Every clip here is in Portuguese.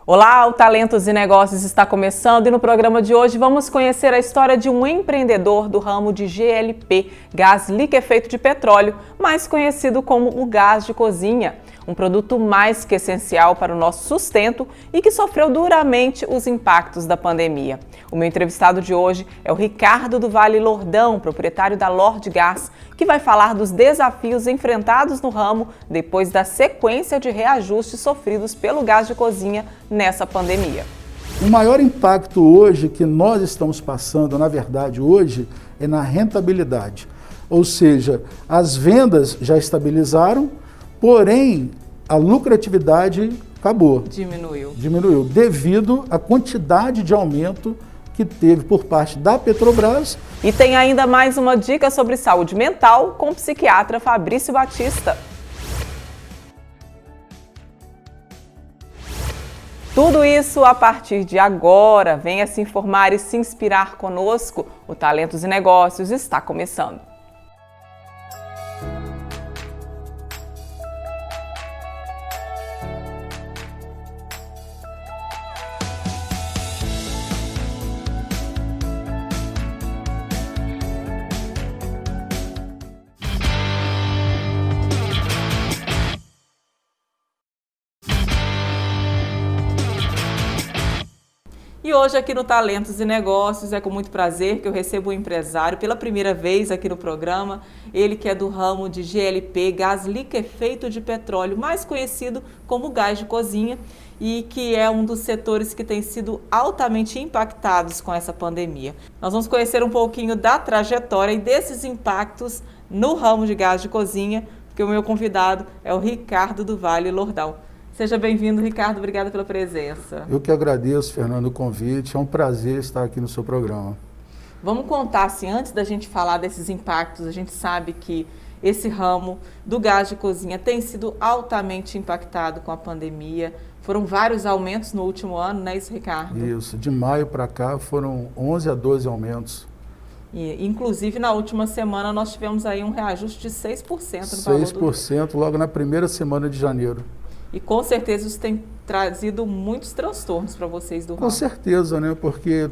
Olá, o Talentos e Negócios está começando e no programa de hoje vamos conhecer a história de um empreendedor do ramo de GLP, gás liquefeito de petróleo, mais conhecido como o gás de cozinha, um produto mais que essencial para o nosso sustento e que sofreu duramente os impactos da pandemia. O meu entrevistado de hoje é o Ricardo do Vale Lordão, proprietário da Lord Gás, que vai falar dos desafios enfrentados no ramo depois da sequência de reajustes sofridos pelo gás de cozinha nessa pandemia. O maior impacto hoje que nós estamos passando, na verdade, hoje, é na rentabilidade. Ou seja, as vendas já estabilizaram, porém, a lucratividade acabou. Diminuiu, devido à quantidade de aumento que teve por parte da Petrobras. E tem ainda mais uma dica sobre saúde mental com o psiquiatra Fabrício Batista. Tudo isso a partir de agora. Venha se informar e se inspirar conosco. O Talentos e Negócios está começando. E hoje aqui no Talentos e Negócios é com muito prazer que eu recebo um empresário pela primeira vez aqui no programa, ele que é do ramo de GLP, gás liquefeito de petróleo, mais conhecido como gás de cozinha, e que é um dos setores que tem sido altamente impactados com essa pandemia. Nós vamos conhecer um pouquinho da trajetória e desses impactos no ramo de gás de cozinha, porque o meu convidado é o Ricardo do Vale Lordão. Seja bem-vindo, Ricardo. Obrigada pela presença. Eu que agradeço, Fernando, o convite. É um prazer estar aqui no seu programa. Vamos contar, assim, antes da gente falar desses impactos, a gente sabe que esse ramo do gás de cozinha tem sido altamente impactado com a pandemia. Foram vários aumentos no último ano, não é isso, Ricardo? Isso. De maio para cá foram 11 a 12 aumentos. E, inclusive, na última semana, nós tivemos aí um reajuste de 6% no valor do... 6% logo na primeira semana de janeiro. E com certeza isso tem trazido muitos transtornos para vocês do ramo. Com certeza, né? Porque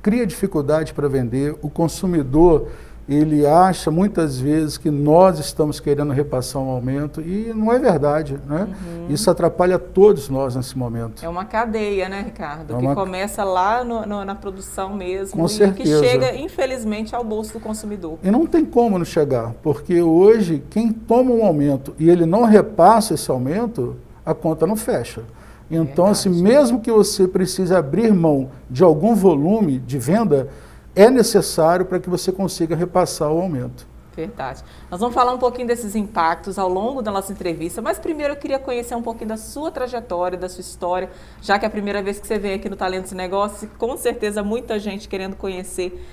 cria dificuldade para vender, o consumidor, ele acha muitas vezes que nós estamos querendo repassar um aumento e não é verdade, né? Isso atrapalha todos nós nesse momento. É uma cadeia, né, Ricardo? Que começa lá na produção mesmo. Com certeza. Que chega, infelizmente, ao bolso do consumidor. E não tem como não chegar, porque hoje quem toma um aumento e ele não repassa esse aumento, a conta não fecha. Então, assim, mesmo que você precise abrir mão de algum volume de venda, é necessário para que você consiga repassar o aumento. Verdade. Nós vamos falar um pouquinho desses impactos ao longo da nossa entrevista, mas primeiro eu queria conhecer um pouquinho da sua trajetória, da sua história, já que é a primeira vez que você vem aqui no Talentos e Negócios, e com certeza muita gente querendo conhecer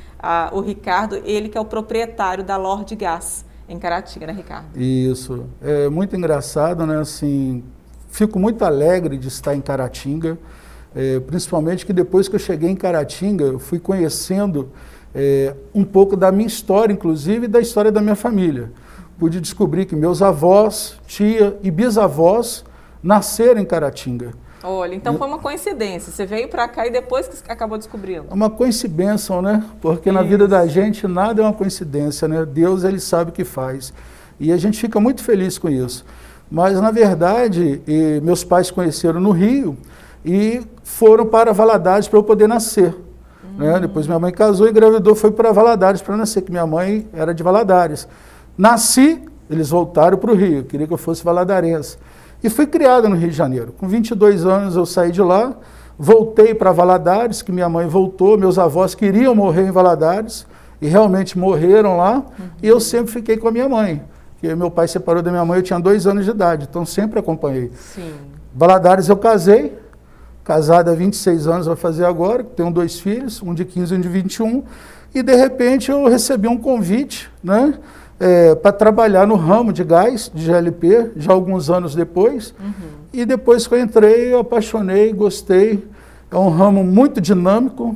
o Ricardo, ele que é o proprietário da Lord Gás, em Caratinga, né, Ricardo? Isso. É muito engraçado, né, assim... Fico muito alegre de estar em Caratinga, principalmente que depois que eu cheguei em Caratinga, eu fui conhecendo um pouco da minha história, inclusive, e da história da minha família. Pude descobrir que meus avós, tia e bisavós nasceram em Caratinga. Olha, então foi uma coincidência. Você veio para cá e depois que acabou descobrindo. É uma coincidência, né? Porque na vida da gente nada é uma coincidência, né? Deus, ele sabe o que faz. E a gente fica muito feliz com isso. Mas, na verdade, meus pais se conheceram no Rio e foram para Valadares para eu poder nascer. Né? Depois minha mãe casou e engravidou, foi para Valadares para nascer, que minha mãe era de Valadares. Nasci, eles voltaram para o Rio, queria que eu fosse valadarense. E fui criado no Rio de Janeiro. Com 22 anos eu saí de lá, voltei para Valadares, que minha mãe voltou, meus avós queriam morrer em Valadares, e realmente morreram lá, e eu sempre fiquei com a minha mãe. Porque meu pai separou da minha mãe, eu tinha 2 anos de idade, então sempre acompanhei. Sim. Valadares eu casei, casado há 26 anos, vai fazer agora, tenho 2 filhos, um de 15 e um de 21, e de repente eu recebi um convite, né, para trabalhar no ramo de gás, de GLP, já alguns anos depois, e depois que eu entrei, eu apaixonei, gostei, é um ramo muito dinâmico,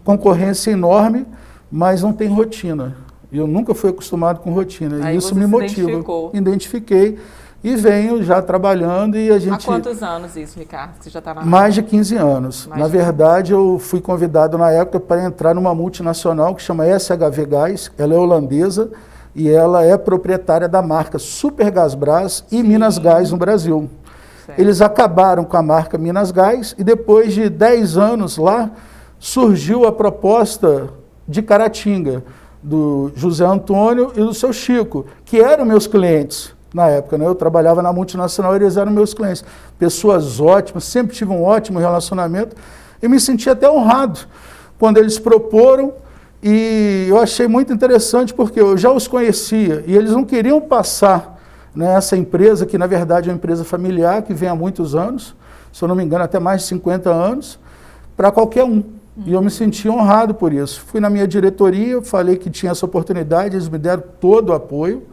concorrência enorme, mas não tem rotina. Eu nunca fui acostumado com rotina, e isso me motiva. Identifiquei. E venho já trabalhando e a gente... Há quantos anos isso, Ricardo? Você já está na área? Mais de 15 anos. Mais Na de... verdade, eu fui convidado na época para entrar numa multinacional que chama SHV Gás. Ela é holandesa e ela é proprietária da marca Supergasbras e Minas Gás no Brasil. Certo. Eles acabaram com a marca Minas Gás e depois de 10 anos lá, surgiu a proposta de Caratinga, do José Antônio e do seu Chico, que eram meus clientes. Na época, né? Eu trabalhava na multinacional, eles eram meus clientes. Pessoas ótimas, sempre tive um ótimo relacionamento e me senti até honrado quando eles proporam e eu achei muito interessante porque eu já os conhecia e eles não queriam passar, né, essa empresa, que na verdade é uma empresa familiar, que vem há muitos anos, se eu não me engano até mais de 50 anos, para qualquer um. E eu me senti honrado por isso. Fui na minha diretoria, falei que tinha essa oportunidade, eles me deram todo o apoio.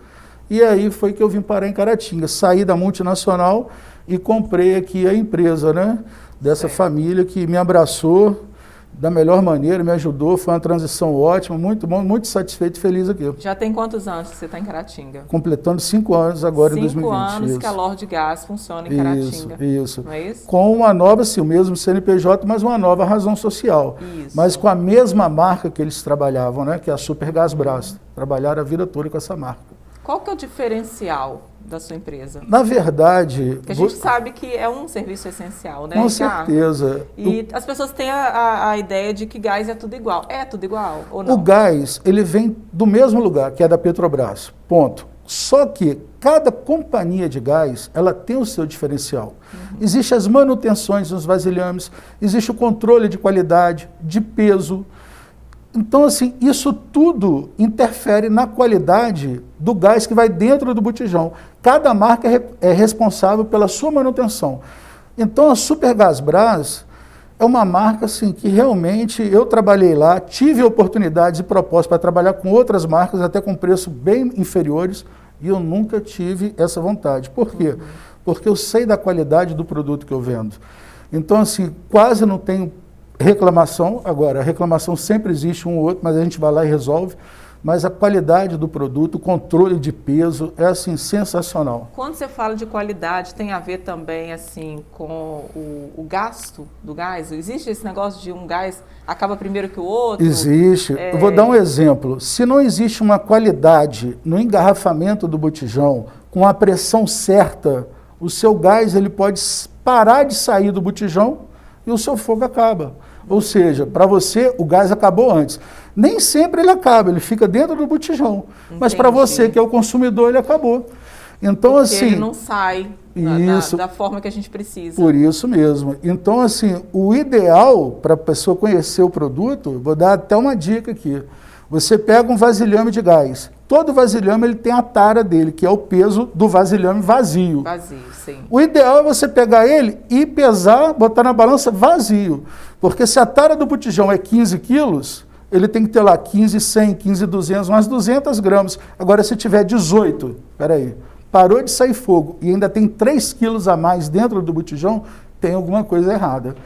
E aí foi que eu vim parar em Caratinga, saí da multinacional e comprei aqui a empresa, né, dessa família que me abraçou da melhor maneira, me ajudou, foi uma transição ótima, muito bom, muito satisfeito e feliz aqui. Já tem quantos anos que você está em Caratinga? Completando 5 anos agora em 2020. 5 anos que a Lorde Gás funciona em Caratinga. Isso. Não é isso? Com uma nova, sim, o mesmo CNPJ, mas uma nova razão social. Isso. Mas com a mesma marca que eles trabalhavam, né, que é a Supergasbras. Trabalharam a vida toda com essa marca. Qual que é o diferencial da sua empresa? Na verdade... Porque a gente sabe que é um serviço essencial, né, Com Ricardo? certeza. E as pessoas têm a ideia de que gás é tudo igual. É tudo igual ou não? O gás, ele vem do mesmo lugar, que é da Petrobras, ponto. Só que cada companhia de gás, ela tem o seu diferencial. Existem as manutenções nos vasilhames, existe o controle de qualidade, de peso. Então, assim, isso tudo interfere na qualidade do gás que vai dentro do botijão. Cada marca é responsável pela sua manutenção. Então, a Supergasbras é uma marca assim, que realmente eu trabalhei lá, tive oportunidades e propostas para trabalhar com outras marcas, até com preços bem inferiores, e eu nunca tive essa vontade. Por quê? Porque eu sei da qualidade do produto que eu vendo. Então, assim, quase não tenho reclamação. Agora, a reclamação sempre existe um ou outro, mas a gente vai lá e resolve. Mas a qualidade do produto, o controle de peso é assim sensacional. Quando você fala de qualidade, tem a ver também assim com o gasto do gás? Existe esse negócio de um gás acaba primeiro que o outro? Existe. Eu vou dar um exemplo. Se não existe uma qualidade no engarrafamento do botijão, com a pressão certa, o seu gás ele pode parar de sair do botijão e o seu fogo acaba. Ou seja, para você, o gás acabou antes. Nem sempre ele acaba, ele fica dentro do botijão. Entendi. Mas para você, que é o consumidor, ele acabou. Então, porque assim... ele não sai da forma que a gente precisa. Por isso mesmo. Então, assim, o ideal para a pessoa conhecer o produto, vou dar até uma dica aqui. Você pega um vasilhame de gás. Todo vasilhame ele tem a tara dele, que é o peso do vasilhame vazio. Vazio, sim. O ideal é você pegar ele e pesar, botar na balança vazio. Porque se a tara do botijão é 15 quilos, ele tem que ter lá 15,100, 15,200, umas 200 gramas. Agora, se tiver 18, peraí, parou de sair fogo e ainda tem 3 quilos a mais dentro do botijão, tem alguma coisa errada.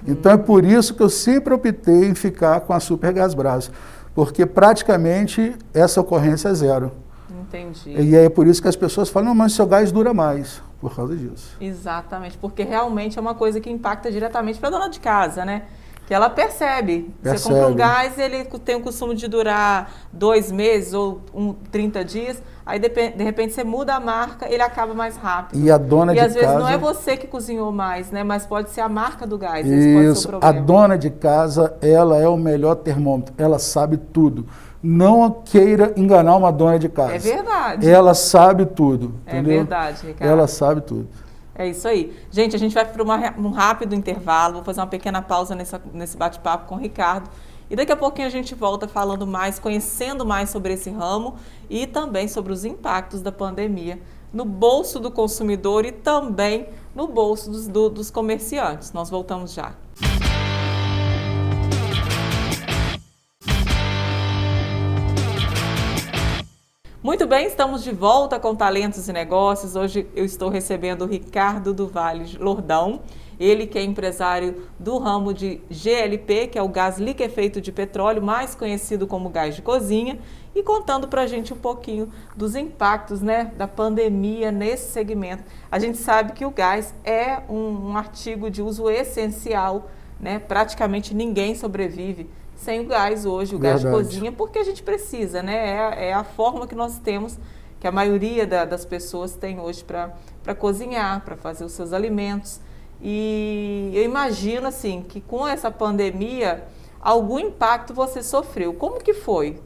Então, é por isso que eu sempre optei em ficar com a Supergasbras. Porque praticamente essa ocorrência é zero. Entendi. E é por isso que as pessoas falam, não, mas seu gás dura mais, por causa disso. Exatamente, porque realmente é uma coisa que impacta diretamente para a dona de casa, né? Que ela percebe. Você compra um gás, ele tem o costume de durar 2 meses ou 30 dias, aí de repente você muda a marca, ele acaba mais rápido. E a dona de casa... E às vezes não é você que cozinhou mais, né? Mas pode ser a marca do gás, esse pode ser o problema. A dona de casa, ela é o melhor termômetro, ela sabe tudo. Não queira enganar uma dona de casa. É verdade. Ela sabe tudo, é entendeu? Verdade, Ricardo. Ela sabe tudo. É isso aí. Gente, a gente vai para um rápido intervalo, vou fazer uma pequena pausa nesse bate-papo com o Ricardo. E daqui a pouquinho a gente volta falando mais, conhecendo mais sobre esse ramo e também sobre os impactos da pandemia no bolso do consumidor e também no bolso dos comerciantes. Nós voltamos já. Muito bem, estamos de volta com Talentos e Negócios. Hoje eu estou recebendo o Ricardo do Vale Lordão, ele que é empresário do ramo de GLP, que é o gás liquefeito de petróleo, mais conhecido como gás de cozinha, e contando para a gente um pouquinho dos impactos, né, da pandemia nesse segmento. A gente sabe que o gás é um artigo de uso essencial, né? Praticamente ninguém sobrevive sem o gás hoje, o gás de cozinha, porque a gente precisa, né? É a forma que nós temos, que a maioria das pessoas tem hoje para cozinhar, para fazer os seus alimentos. E eu imagino, assim, que com essa pandemia, algum impacto você sofreu. Como que foi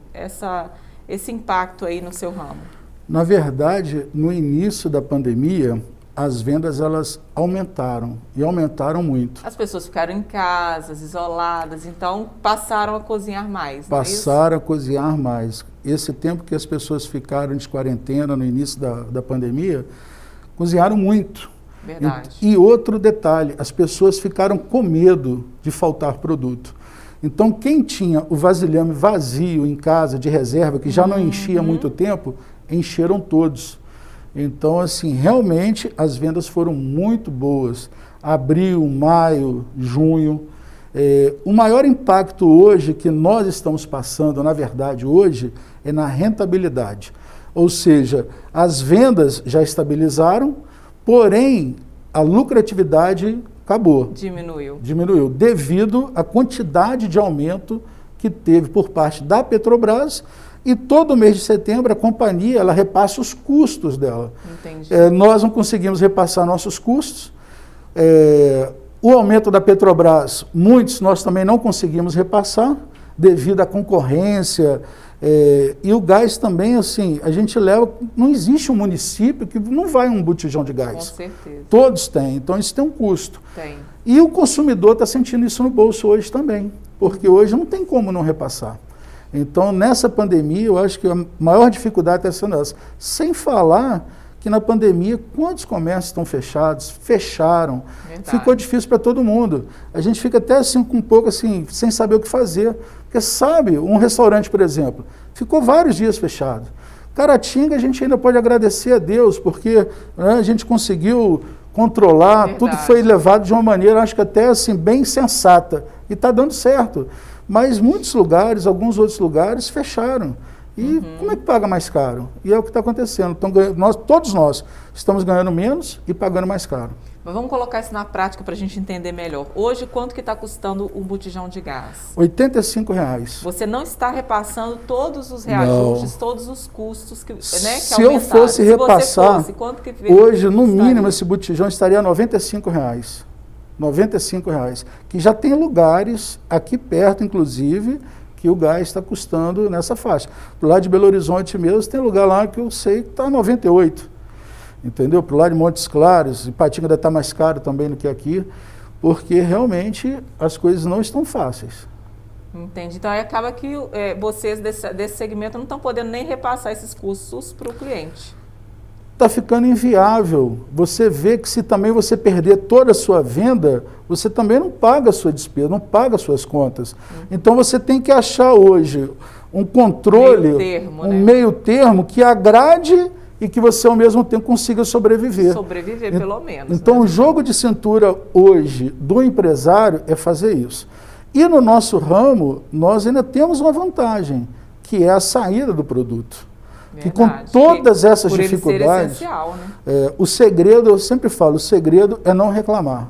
esse impacto aí no seu ramo? Na verdade, no início da pandemia, as vendas elas aumentaram, e aumentaram muito. As pessoas ficaram em casas, isoladas, então passaram a cozinhar mais, não é isso? Passaram a cozinhar mais. Esse tempo que as pessoas ficaram de quarentena no início da pandemia, cozinharam muito. Verdade. E outro detalhe, as pessoas ficaram com medo de faltar produto. Então, quem tinha o vasilhame vazio em casa, de reserva, que já não enchia há muito tempo, encheram todos. Então, assim, realmente as vendas foram muito boas. Abril, maio, junho. O maior impacto hoje que nós estamos passando, na verdade, hoje, é na rentabilidade. Ou seja, as vendas já estabilizaram, porém, a lucratividade acabou. Diminuiu, devido à quantidade de aumento que teve por parte da Petrobras. E todo mês de setembro a companhia ela repassa os custos dela. Entendi. Nós não conseguimos repassar nossos custos. O aumento da Petrobras, muitos nós também não conseguimos repassar, devido à concorrência. E o gás também, assim, a gente leva... Não existe um município que não vai um botijão de gás. Com certeza. Todos têm, então isso tem um custo. Tem. E o consumidor está sentindo isso no bolso hoje também, porque hoje não tem como não repassar. Então, nessa pandemia, eu acho que a maior dificuldade está sendo essa. Sem falar que na pandemia, quantos comércios estão fechados? Fecharam. Verdade. Ficou difícil para todo mundo. A gente fica até assim, um pouco assim, sem saber o que fazer. Porque sabe, um restaurante, por exemplo, ficou vários dias fechado. Caratinga, a gente ainda pode agradecer a Deus, porque né, a gente conseguiu controlar, verdade. Tudo foi levado de uma maneira, acho que até assim, bem sensata. E está dando certo. Mas muitos lugares, alguns outros lugares, fecharam. E como é que paga mais caro? E é o que está acontecendo. Então, todos nós estamos ganhando menos e pagando mais caro. Mas vamos colocar isso na prática para a gente entender melhor. Hoje, quanto que está custando um botijão de gás? R$85. Você não está repassando todos os reajustes, todos os custos que, né, que Se eu fosse repassar, quanto que hoje, no mínimo, esse botijão estaria R$95. R$95, que já tem lugares aqui perto, inclusive, que o gás está custando nessa faixa. Do lado de Belo Horizonte mesmo, tem lugar lá que eu sei que está 98, entendeu? Pro lado de Montes Claros, Ipatinga ainda está mais caro também do que aqui, porque realmente as coisas não estão fáceis. Entendi. Então, aí acaba que vocês desse segmento não estão podendo nem repassar esses custos para o cliente. Está ficando inviável. Você vê que se também você perder toda a sua venda, você também não paga a sua despesa, não paga as suas contas. Então você tem que achar hoje um controle, meio termo que agrade e que você ao mesmo tempo consiga sobreviver. Sobreviver pelo menos. Então o jogo de cintura hoje do empresário é fazer isso. E no nosso ramo, nós ainda temos uma vantagem, que é a saída do produto. Verdade, que com todas essas dificuldades, essencial, né? O segredo, eu sempre falo, o segredo é não reclamar.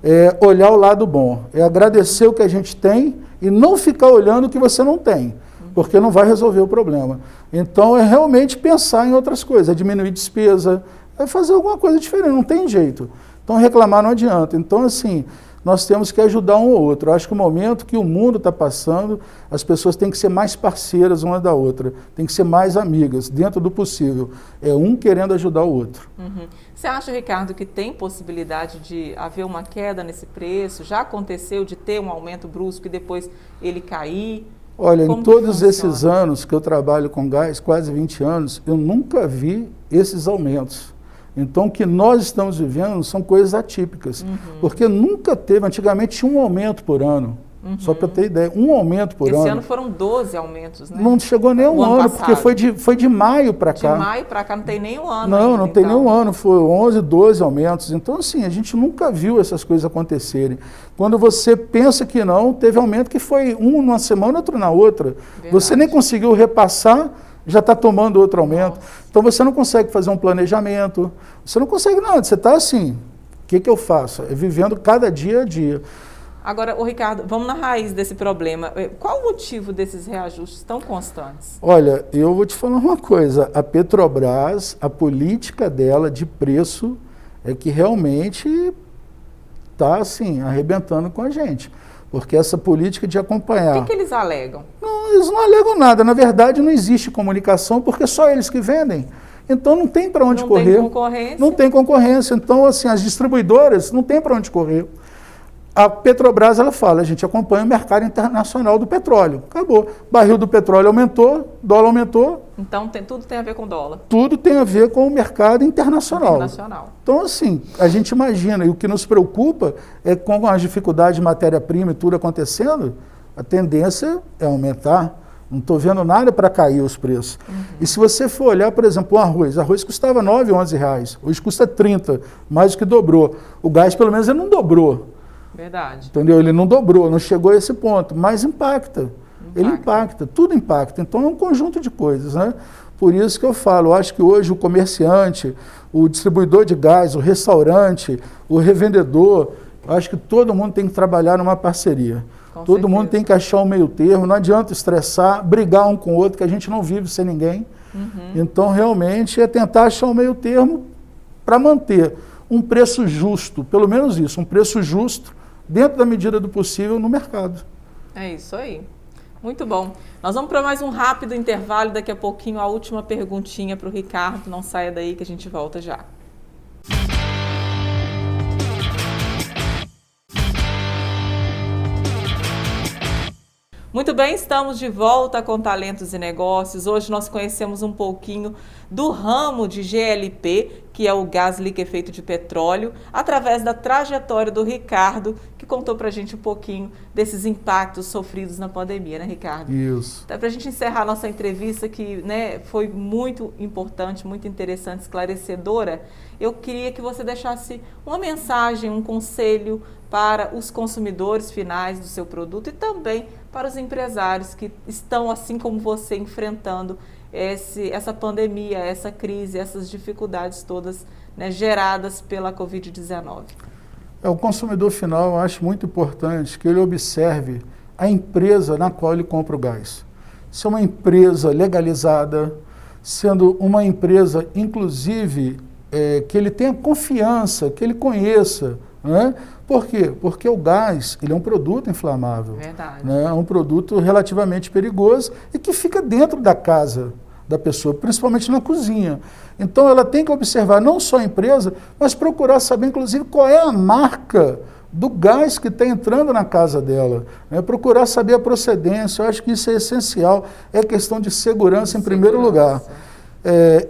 É olhar o lado bom, é agradecer o que a gente tem e não ficar olhando o que você não tem, porque não vai resolver o problema. Então é realmente pensar em outras coisas, é diminuir despesa, é fazer alguma coisa diferente, não tem jeito. Então reclamar não adianta. Então assim, nós temos que ajudar um ao outro. Eu acho que o momento que o mundo está passando, as pessoas têm que ser mais parceiras uma da outra, têm que ser mais amigas, dentro do possível. É um querendo ajudar o outro. Você acha, Ricardo, que tem possibilidade de haver uma queda nesse preço? Já aconteceu de ter um aumento brusco e depois ele cair? Olha, em todos esses anos que eu trabalho com gás, quase 20 anos, eu nunca vi esses aumentos. Então, o que nós estamos vivendo são coisas atípicas, porque nunca teve, antigamente tinha um aumento por ano, Só para ter ideia, um aumento por ano. Esse ano foram 12 aumentos, né? Não chegou nem um ano, porque foi de maio para cá. De maio para cá não tem nem um ano Não, ainda, não tem então. nem um ano, foi 11, 12 aumentos. Então, assim, a gente nunca viu essas coisas acontecerem. Quando você pensa que não, teve aumento que foi um numa semana, outro na outra. Verdade. Você nem conseguiu repassar, já está tomando outro aumento. Nossa. Então, você não consegue fazer um planejamento, você não consegue nada, você está assim, o que eu faço? É vivendo cada dia a dia. Agora, Ricardo, vamos na raiz desse problema. Qual o motivo desses reajustes tão constantes? Olha, eu vou te falar uma coisa. A Petrobras, a política dela de preço é que realmente está, assim, arrebentando com a gente. Porque essa política de acompanhar... O que eles alegam? Não, eles não alegam nada. Na verdade, não existe comunicação, porque é só eles que vendem. Então, não tem para onde correr. Não tem concorrência? Não tem concorrência. Então, assim, as distribuidoras não tem para onde correr. A Petrobras, ela fala, a gente acompanha o mercado internacional do petróleo. Acabou. Barril do petróleo aumentou, dólar aumentou. Então, tudo tem a ver com dólar. Tudo tem a ver com o mercado internacional. Então, assim, a gente imagina, e o que nos preocupa é com as dificuldades de matéria-prima e tudo acontecendo, a tendência é aumentar. Não estou vendo nada para cair os preços. E se você for olhar, por exemplo, o arroz custava 9, 11 reais. Hoje custa 30, mais do que dobrou. O gás, pelo menos, ele não dobrou. Verdade. Entendeu? Ele não dobrou, não chegou a esse ponto, mas impacta. Ele impacta, tudo impacta. Então é um conjunto de coisas, né? Por isso que eu falo, eu acho que hoje o comerciante, o distribuidor de gás, o restaurante, o revendedor, eu acho que todo mundo tem que trabalhar numa parceria. Todo mundo tem que achar um meio termo, não adianta estressar, brigar um com o outro, que a gente não vive sem ninguém. Então, realmente, é tentar achar um meio termo para manter um preço justo, pelo menos isso, um preço justo, dentro da medida do possível, no mercado. É isso aí. Muito bom. Nós vamos para mais um rápido intervalo, daqui a pouquinho a última perguntinha para o Ricardo. Não saia daí que a gente volta já. Muito bem, estamos de volta com Talentos e Negócios. Hoje nós conhecemos um pouquinho do ramo de GLP, que é o gás liquefeito de petróleo, através da trajetória do Ricardo, que contou para a gente um pouquinho desses impactos sofridos na pandemia, né, Ricardo? Isso. Então, para a gente encerrar a nossa entrevista, que, né, foi muito importante, muito interessante, esclarecedora, eu queria que você deixasse uma mensagem, um conselho para os consumidores finais do seu produto e também para os empresários que estão, assim como você, enfrentando essa pandemia, essa crise, essas dificuldades todas, né, geradas pela Covid-19. O consumidor final, eu acho muito importante que ele observe a empresa na qual ele compra o gás. Se é uma empresa legalizada, sendo uma empresa, inclusive, que ele tenha confiança, que ele conheça, né? Por quê? Porque o gás, ele é um produto inflamável. Verdade. Né? É um produto relativamente perigoso e que fica dentro da casa da pessoa, principalmente na cozinha. Então ela tem que observar não só a empresa, mas procurar saber, inclusive, qual é a marca do gás que está entrando na casa dela. Né? Procurar saber a procedência, eu acho que isso é essencial, é questão de segurança em primeiro lugar.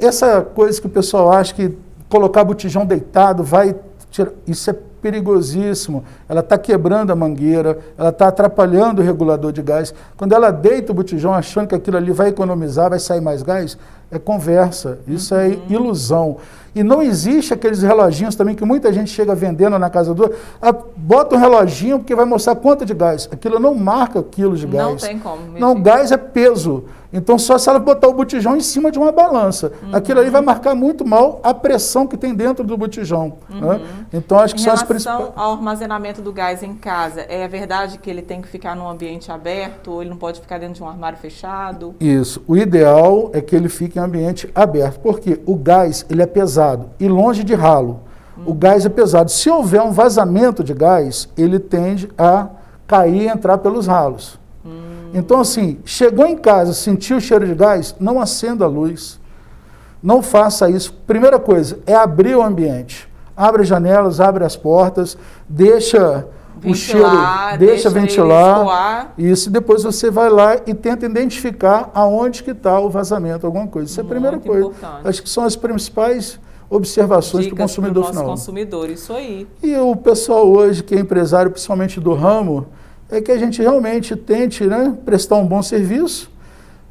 Essa coisa que o pessoal acha que colocar botijão deitado vai tirar, isso é perigosíssimo, ela está quebrando a mangueira, ela está atrapalhando o regulador de gás. Quando ela deita o botijão achando que aquilo ali vai economizar, vai sair mais gás, é conversa, isso é ilusão. E não existe aqueles reloginhos também que muita gente chega vendendo na casa do outro, bota um reloginho porque vai mostrar quanto de gás. Aquilo não marca quilos de gás. Não tem como. Não, gás é peso. Então só se ela botar o botijão em cima de uma balança. Aquilo ali vai marcar muito mal a pressão que tem dentro do botijão. Né? Então acho que são as principais. Em relação ao armazenamento do gás em casa, é verdade que ele tem que ficar num ambiente aberto ou ele não pode ficar dentro de um armário fechado? Isso. O ideal é que ele fique em ambiente aberto, porque o gás ele é pesado e longe de ralo. O gás é pesado. Se houver um vazamento de gás, ele tende a cair e entrar pelos ralos. Então, assim, chegou em casa, sentiu o cheiro de gás, não acenda a luz. Não faça isso. Primeira coisa, é abrir o ambiente. Abre as janelas, abre as portas, deixa o cheiro, deixa ventilar. Isso, e depois você vai lá e tenta identificar aonde que está o vazamento, alguma coisa. Isso é a primeira coisa. Importante. Acho que são as principais observações para o consumidor final. Consumidor, isso aí. E o pessoal hoje, que é empresário, principalmente do ramo, é que a gente realmente tente, né, prestar um bom serviço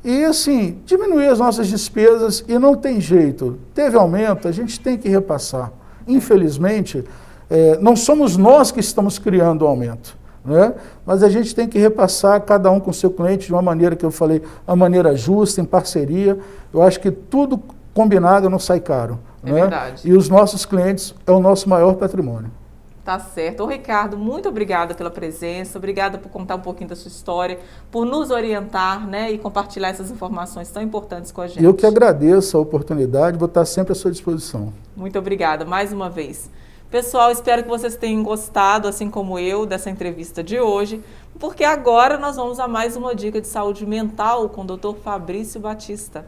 e, assim, diminuir as nossas despesas, e não tem jeito. Teve aumento, a gente tem que repassar. Infelizmente, não somos nós que estamos criando o aumento, né? Mas a gente tem que repassar, cada um com o seu cliente, de uma maneira que eu falei, uma maneira justa, em parceria. Eu acho que tudo combinado não sai caro. É, né? verdade. E os nossos clientes é o nosso maior patrimônio. Tá certo. Ô, Ricardo, muito obrigada pela presença, obrigada por contar um pouquinho da sua história, por nos orientar, né, e compartilhar essas informações tão importantes com a gente. Eu que agradeço a oportunidade, vou estar sempre à sua disposição. Muito obrigada, mais uma vez. Pessoal, espero que vocês tenham gostado, assim como eu, dessa entrevista de hoje, porque agora nós vamos a mais uma dica de saúde mental com o Dr. Fabrício Batista.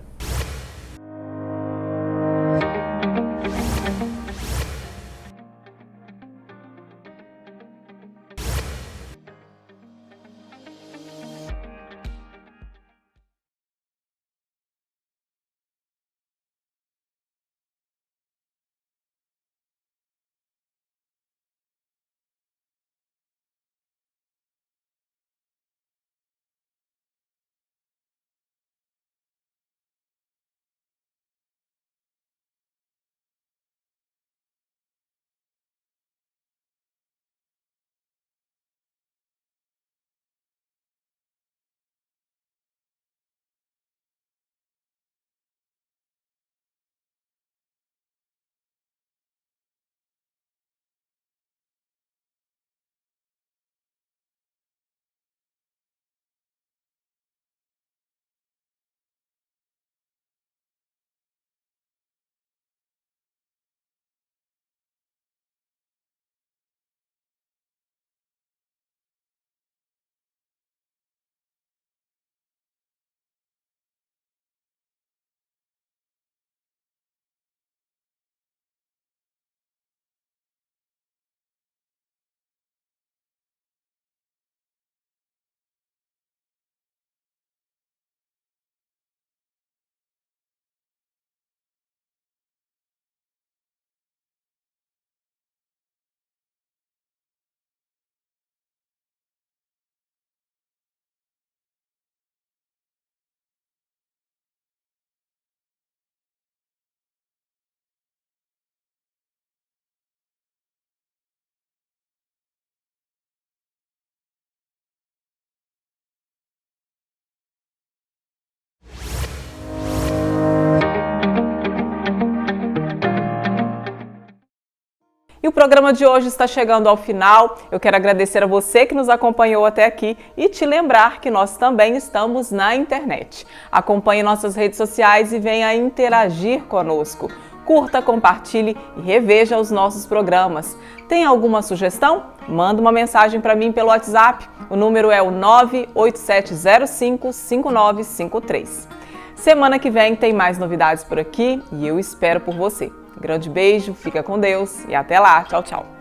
E o programa de hoje está chegando ao final. Eu quero agradecer a você que nos acompanhou até aqui e te lembrar que nós também estamos na internet. Acompanhe nossas redes sociais e venha interagir conosco. Curta, compartilhe e reveja os nossos programas. Tem alguma sugestão? Manda uma mensagem para mim pelo WhatsApp. O número é o 987055953. Semana que vem tem mais novidades por aqui e eu espero por você. Grande beijo, fica com Deus e até lá. Tchau, tchau.